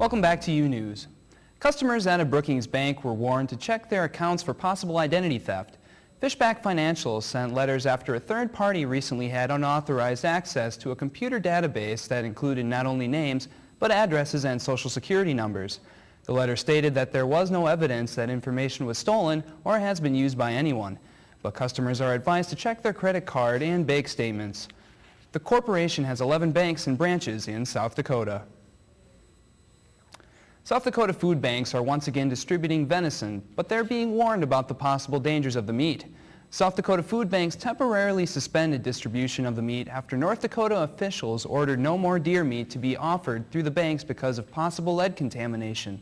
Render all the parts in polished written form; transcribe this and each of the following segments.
Welcome back to U News. Customers at a Brookings bank were warned to check their accounts for possible identity theft. Fishback Financial sent letters after a third party recently had unauthorized access to a computer database that included not only names, but addresses and social security numbers. The letter stated that there was no evidence that information was stolen or has been used by anyone, but customers are advised to check their credit card and bank statements. The corporation has 11 banks and branches in South Dakota. South Dakota food banks are once again distributing venison, but they're being warned about the possible dangers of the meat. South Dakota food banks temporarily suspended distribution of the meat after North Dakota officials ordered no more deer meat to be offered through the banks because of possible lead contamination.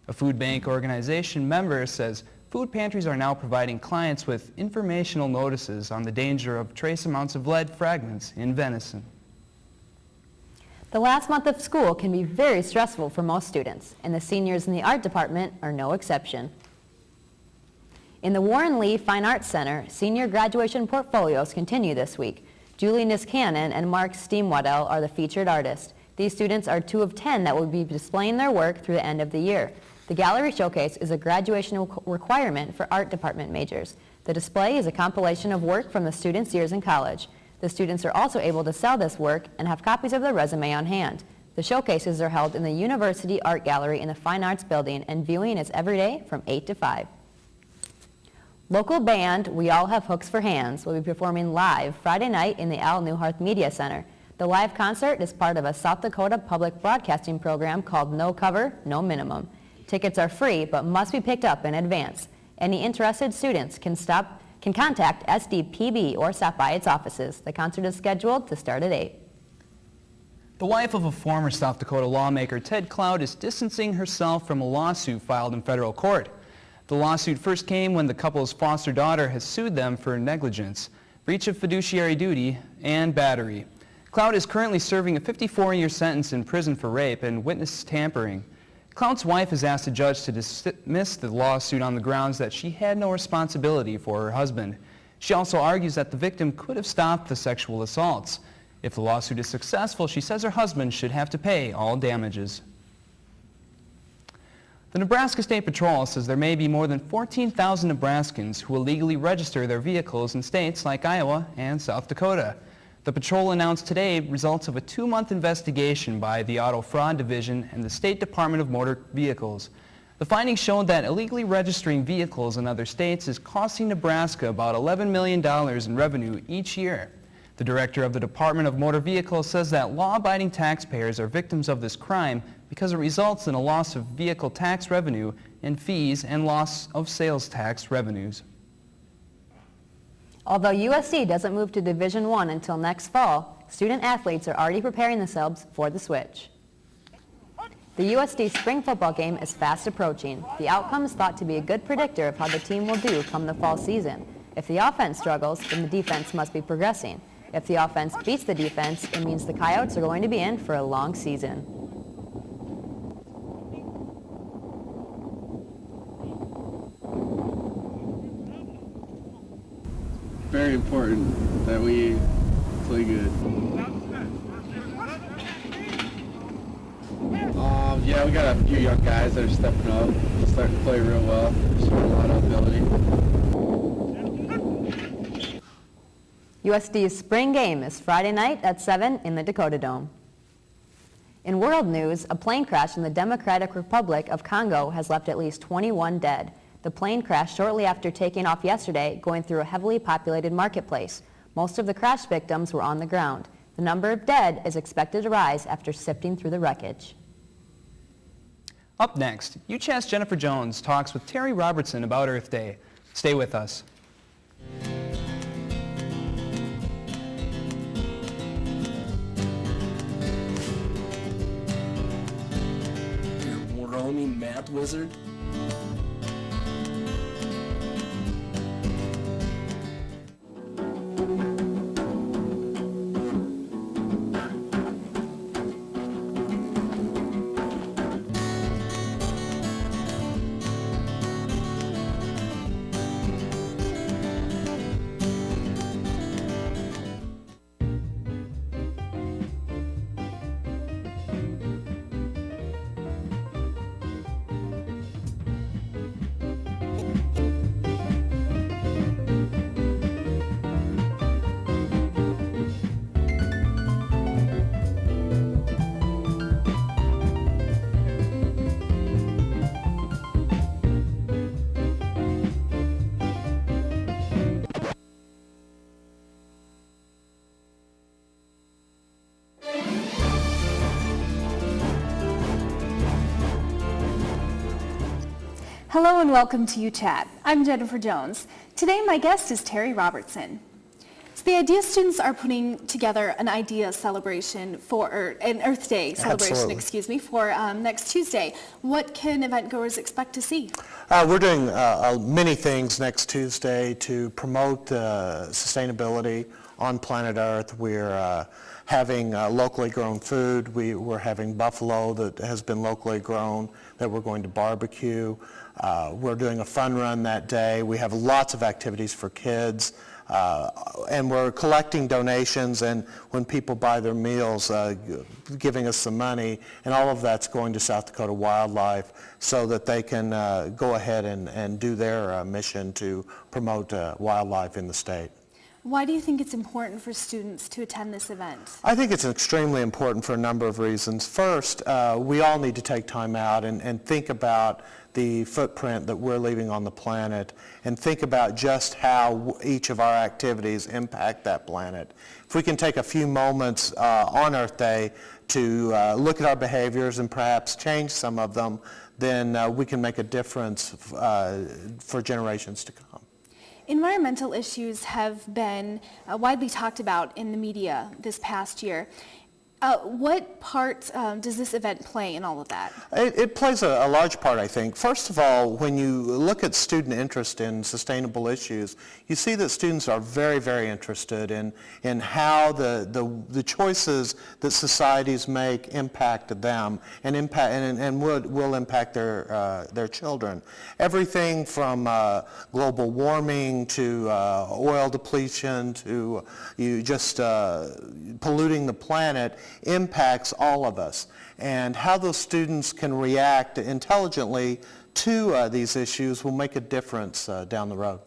A food bank organization member says food pantries are now providing clients with informational notices on the danger of trace amounts of lead fragments in venison. The last month of school can be very stressful for most students, and the seniors in the art department are no exception. In the Warren Lee Fine Arts Center, senior graduation portfolios continue this week. Julie Niskanen and Mark Steamwaddell are the featured artists. These students are 2 of 10 that will be displaying their work through the end of the year. The gallery showcase is a graduation requirement for art department majors. The display is a compilation of work from the students' years in college. The students are also able to sell this work and have copies of their resume on hand. The showcases are held in the University Art Gallery in the Fine Arts Building, and viewing is every day from 8 to 5. Local band We All Have Hooks for Hands will be performing live Friday night in the Al Newharth Media Center. The live concert is part of a South Dakota public broadcasting program called No Cover, No Minimum. Tickets are free but must be picked up in advance. Any interested students can contact SDPB or stop by its offices. The concert is scheduled to start at 8. The wife of a former South Dakota lawmaker, Ted Cloud, is distancing herself from a lawsuit filed in federal court. The lawsuit first came when the couple's foster daughter has sued them for negligence, breach of fiduciary duty, and battery. Cloud is currently serving a 54-year sentence in prison for rape and witness tampering. Cloud's wife has asked a judge to dismiss the lawsuit on the grounds that she had no responsibility for her husband. She also argues that the victim could have stopped the sexual assaults. If the lawsuit is successful, she says her husband should have to pay all damages. The Nebraska State Patrol says there may be more than 14,000 Nebraskans who illegally register their vehicles in states like Iowa and South Dakota. The patrol announced today results of a 2-month investigation by the Auto Fraud Division and the State Department of Motor Vehicles. The findings showed that illegally registering vehicles in other states is costing Nebraska about $11 million in revenue each year. The director of the Department of Motor Vehicles says that law-abiding taxpayers are victims of this crime because it results in a loss of vehicle tax revenue and fees and loss of sales tax revenues. Although USD doesn't move to Division I until next fall, student athletes are already preparing themselves for the switch. The USD spring football game is fast approaching. The outcome is thought to be a good predictor of how the team will do come the fall season. If the offense struggles, then the defense must be progressing. If the offense beats the defense, it means the Coyotes are going to be in for a long season. Very important that we play good. Yeah, we got a few young guys that are stepping up, starting to play real well, showing a lot of ability. USD's spring game is Friday night at 7 in the Dakota Dome. In world news, a plane crash in the Democratic Republic of Congo has left at least 21 dead. The plane crashed shortly after taking off yesterday, going through a heavily populated marketplace. Most of the crash victims were on the ground. The number of dead is expected to rise after sifting through the wreckage. Up next, UCHAS Jennifer Jones talks with Terry Robertson about Earth Day. Stay with us. Your roaming math wizard? Hello and welcome to UChat. I'm Jennifer Jones. Today my guest is Terry Robertson. So the IDEA students are putting together an IDEA celebration an Earth Day celebration, Absolutely. for next Tuesday. What can event goers expect to see? We're doing many things next Tuesday to promote sustainability on planet Earth. We're having locally grown food. We're having buffalo that has been locally grown that we're going to barbecue. We're doing a fun run that day. We have lots of activities for kids. And we're collecting donations, and when people buy their meals, giving us some money, and all of that's going to South Dakota Wildlife so that they can go ahead and do their mission to promote wildlife in the state. Why do you think it's important for students to attend this event? I think it's extremely important for a number of reasons. First, we all need to take time out and think about the footprint that we're leaving on the planet and think about just how each of our activities impact that planet. If we can take a few moments on Earth Day to look at our behaviors and perhaps change some of them, then we can make a difference for generations to come. Environmental issues have been widely talked about in the media this past year. What part does this event play in all of that? It plays a large part, I think. First of all, when you look at student interest in sustainable issues, you see that students are very, very interested in how the choices that societies make impact them and will impact their children. Everything from global warming to oil depletion to polluting the planet impacts all of us, and how those students can react intelligently to these issues will make a difference down the road.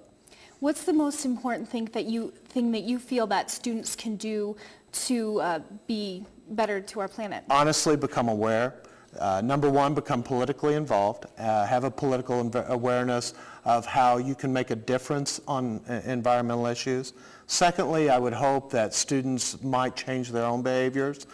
What's the most important thing that you feel that students can do to be better to our planet? Honestly, become aware. Number one, become politically involved. Have a political awareness of how you can make a difference on environmental issues. Secondly, I would hope that students might change their own behaviors.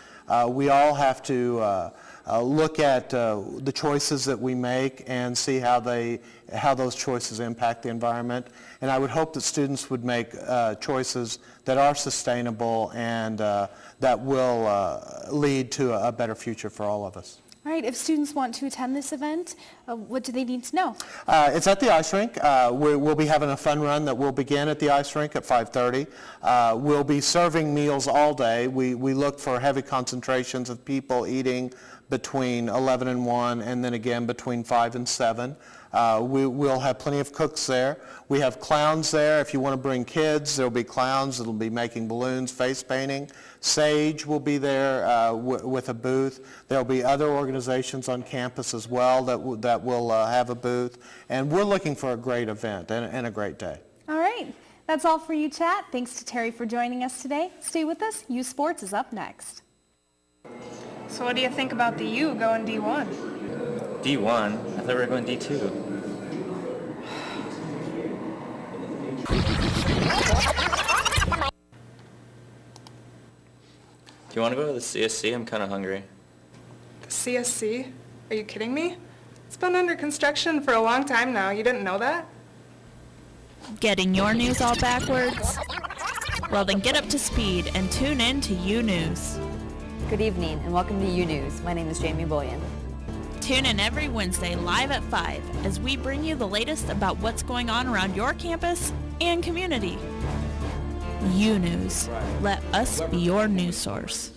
We all have to look at the choices that we make and see how those choices impact the environment. And I would hope that students would make choices that are sustainable and that will lead to a better future for all of us. All right, if students want to attend this event, what do they need to know? It's at the ice rink. We'll be having a fun run that will begin at the ice rink at 5:30. We'll be serving meals all day. We look for heavy concentrations of people eating between 11 and 1 and then again between 5 and 7. We'll have plenty of cooks there. We have clowns there. If you want to bring kids, there'll be clowns that'll be making balloons, face painting. Sage will be there with a booth. There'll be other organizations on campus as well that will have a booth. And we're looking for a great event and a great day. All right, that's all for UChat. Thanks to Terry for joining us today. Stay with us. U Sports is up next. So what do you think about the U going D1? D1? I thought we were going D2. Do you want to go to the CSC? I'm kind of hungry. The CSC? Are you kidding me? It's been under construction for a long time now. You didn't know that? Getting your news all backwards? Well, then get up to speed and tune in to U News. Good evening and welcome to U News. My name is Jamie Bullion. Tune in every Wednesday live at 5 as we bring you the latest about what's going on around your campus and community. U News. Let us be your news source.